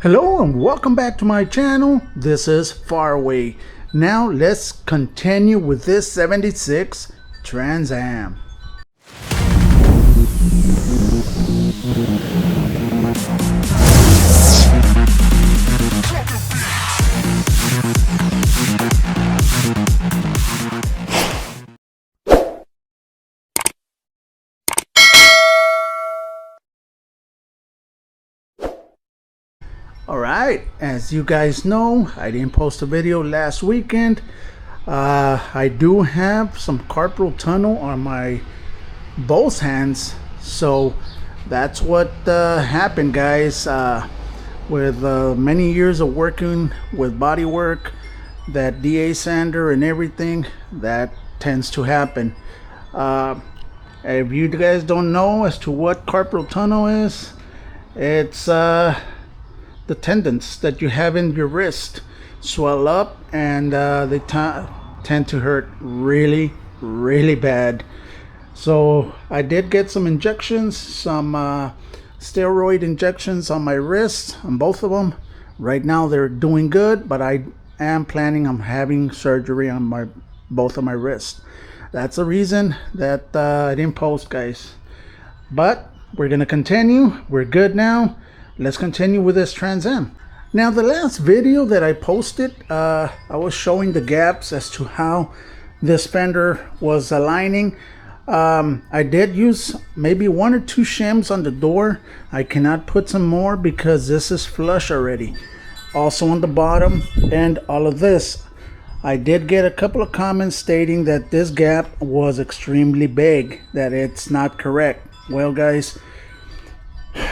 Hello and welcome back to my channel. This is Faraway. Now let's continue with this 76 Trans Am. Alright, as you guys know, I didn't post a video last weekend. I do have some carpal tunnel on my both hands, so that's what happened, guys. With many years of working with body work, that DA sander and everything, that tends to happen. If you guys don't know as to what carpal tunnel is, it's the tendons that you have in your wrist swell up, and they tend to hurt really bad. So I did get some injections, some steroid injections on my wrists, on both of them. Right now they're doing good, but I am planning on having surgery on both of my wrists. That's the reason that I didn't post, guys. But we're gonna continue. We're good now. Let's continue with this Trans Am. Now, the last video that I posted, I was showing the gaps as to how this fender was aligning. I did use maybe 1 or 2 shims on the door. I cannot put some more because this is flush already. Also on the bottom and all of this. I did get a couple of comments stating that this gap was extremely big, that it's not correct. Well, guys,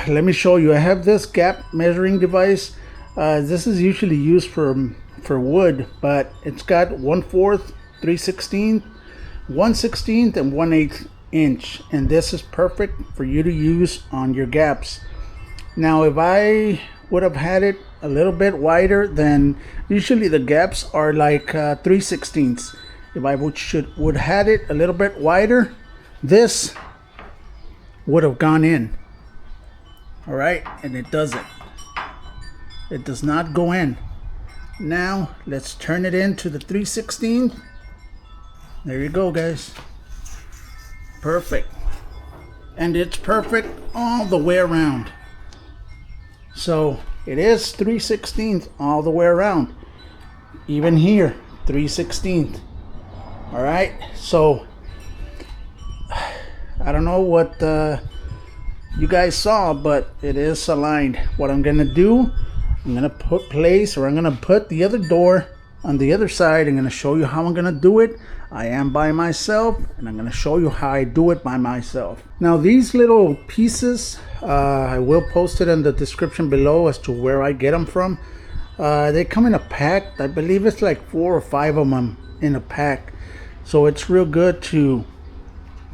let me show you. I have this gap measuring device. This is usually used for wood, but it's got 1/4, 3/16, 1/16, and 1/8 inch, and this is perfect for you to use on your gaps. Now, if I would have had it a little bit wider, then usually the gaps are like 3/16. If I would had it a little bit wider, this would have gone in. All right, and it doesn't. It does not go in. Now let's turn it into the 3/16. There you go, guys. Perfect. And it's perfect all the way around. So it is 3/16 all the way around. Even here, 3/16. All right, so I don't know what you guys saw, but it is aligned. What I'm gonna do, I'm gonna put the other door on the other side. I'm gonna show you how I'm gonna do it. I am by myself, and I'm gonna show you how I do it by myself. Now, these little pieces, I will post it in the description below as to where I get them from. They come in a pack. I believe it's like 4 or 5 of them in a pack, so it's real good to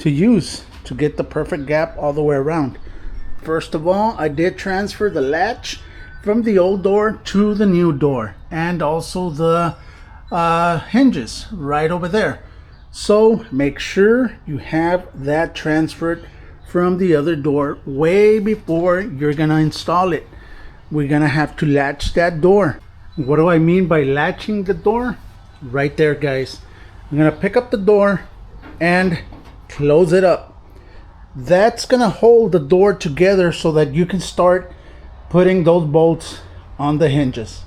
use to get the perfect gap all the way around. First of all, I did transfer the latch from the old door to the new door, and also the hinges right over there. So make sure you have that transferred from the other door way before you're gonna install it. We're gonna have to latch that door. What do I mean by latching the door? Right there, guys. I'm gonna pick up the door and close it up. That's gonna hold the door together so that you can start putting those bolts on the hinges.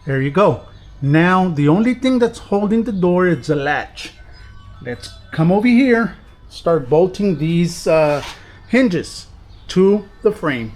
There you go. Now the only thing that's holding the door is the latch. Let's come over here, start bolting these hinges to the frame.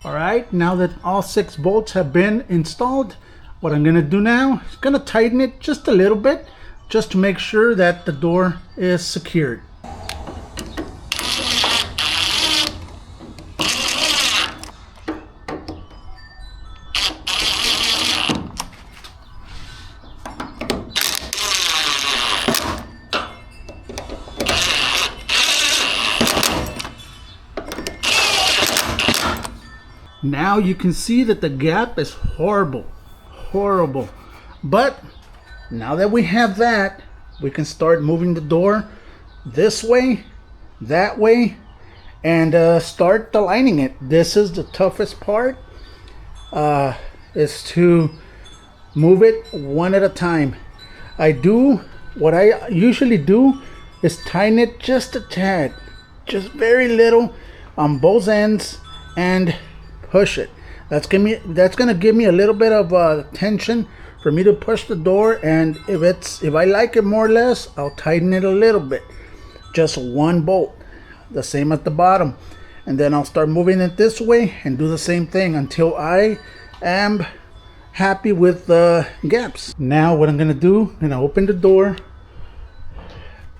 All right, now that all 6 bolts have been installed, what I'm gonna do now is gonna tighten it just a little bit, just to make sure that the door is secured. Now you can see that the gap is horrible. But now that we have that, we can start moving the door this way, that way, and start aligning it. This is the toughest part, is to move it one at a time. What I usually do is tighten it just a tad, just very little on both ends, and push it. That's gonna give me a little bit of tension for me to push the door, and if I like it more or less, I'll tighten it a little bit, just 1 bolt, the same at the bottom, and then I'll start moving it this way and do the same thing until I am happy with the gaps. Now what I'm gonna do, I'm gonna open the door.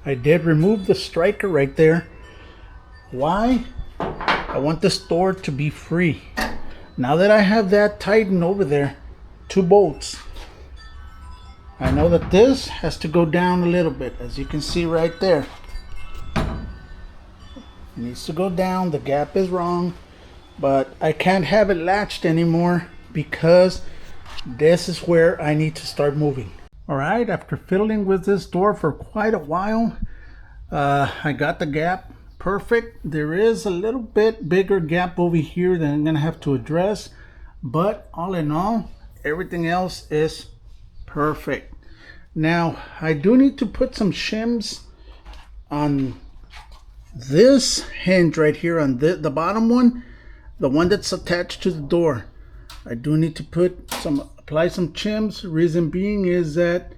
I did remove the striker right there. Why? I want this door to be free. Now that I have that tightened over there, 2 bolts, I know that this has to go down a little bit, as you can see right there. It needs to go down. The gap is wrong, but I can't have it latched anymore because this is where I need to start moving. All right, after fiddling with this door for quite a while, I got the gap perfect. There is a little bit bigger gap over here that I'm gonna have to address, but all in all, everything else is perfect. Now I do need to put some shims on this hinge right here, on the bottom one, the one that's attached to the door. I do need to apply some shims. Reason being is that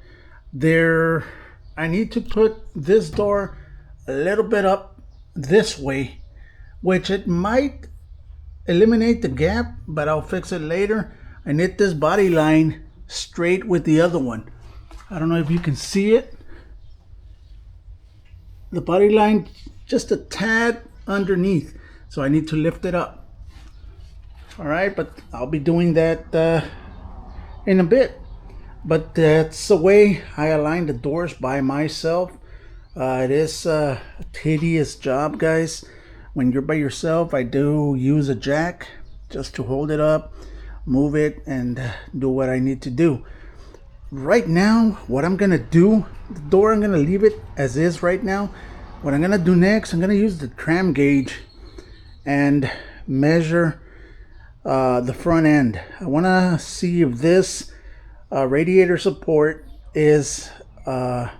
I need to put this door a little bit up this way, which it might eliminate the gap, but I'll fix it later. I knit this body line straight with the other one. I don't know if you can see it. The body line just a tad underneath, so I need to lift it up. All right, but I'll be doing that in a bit. But that's the way I align the doors by myself. It is a tedious job, guys. When you're by yourself, I do use a jack just to hold it up, move it, and do what I need to do. Right now, what I'm gonna do, the door, I'm gonna leave it as is right now. What I'm gonna do next, I'm gonna use the tram gauge and measure the front end. I wanna see if this radiator support is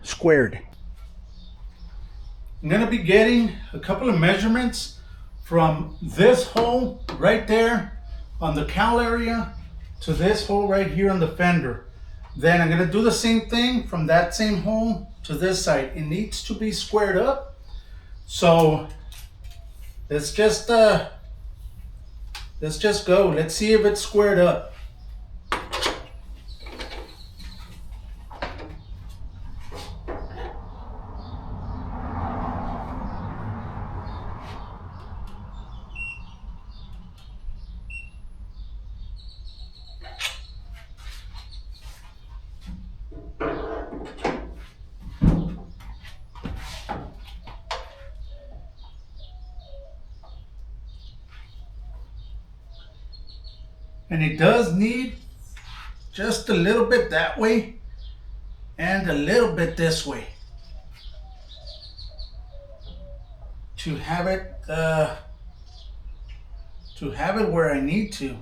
squared. I'm gonna be getting a couple of measurements from this hole right there on the cowl area to this hole right here on the fender. Then I'm gonna do the same thing from that same hole to this side. It needs to be squared up. So let's just go. Let's see if it's squared up. And it does need just a little bit that way and a little bit this way to have it where I need to.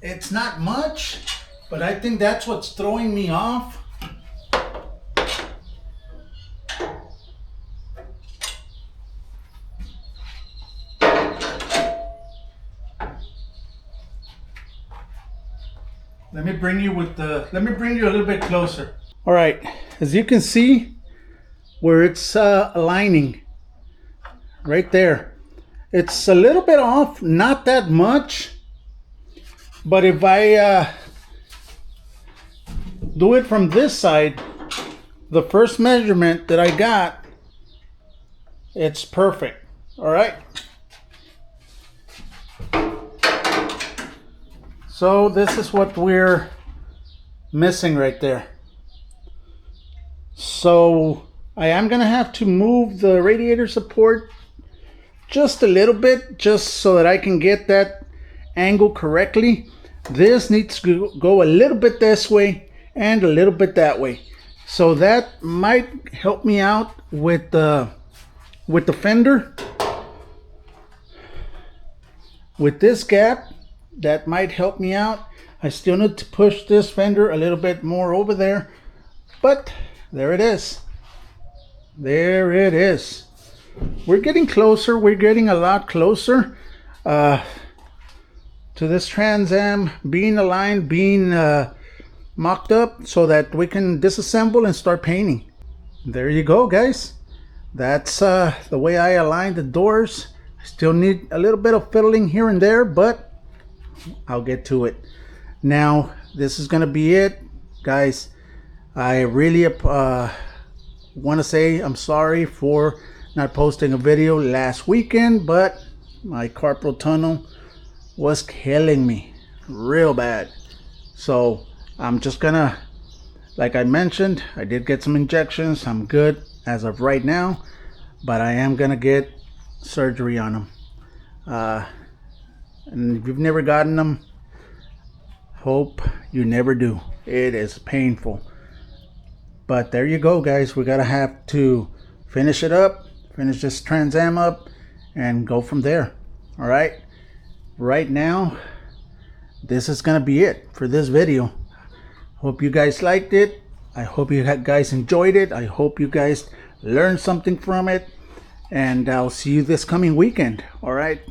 It's not much, but I think that's what's throwing me off. Let me bring you a little bit closer. All right, as you can see where it's aligning right there, It's a little bit off, not that much, but if I do it from this side, the first measurement that I got, it's perfect. All right. So this is what we're missing right there. So I am gonna have to move the radiator support just a little bit, just so that I can get that angle correctly. This needs to go a little bit this way and a little bit that way. So that might help me out with the fender. With this gap, that might help me out. I still need to push this fender a little bit more over there, but there it is. There it is. We're getting closer. We're getting a lot closer to this Trans Am being aligned, being mocked up, so that we can disassemble and start painting. There you go, guys. That's the way I aligned the doors. I still need a little bit of fiddling here and there, but I'll get to it. Now, this is gonna be it, guys. I really want to say I'm sorry for not posting a video last weekend, but my carpal tunnel was killing me real bad. So I'm just gonna, like I mentioned, I did get some injections. I'm good as of right now, but I am gonna get surgery on them. And if you've never gotten them, hope you never do. It is painful. But there you go, guys. We gotta have to finish it up, finish this Trans Am up, and go from there. All right. Right now, this is gonna be it for this video. Hope you guys liked it. I hope you guys enjoyed it. I hope you guys learned something from it. And I'll see you this coming weekend. All right,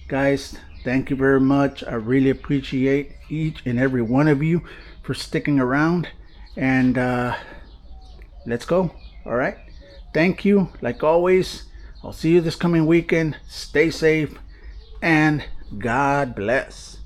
guys. Thank you very much. I really appreciate each and every one of you for sticking around. And let's go. All right. Thank you. Like always, I'll see you this coming weekend. Stay safe and God bless.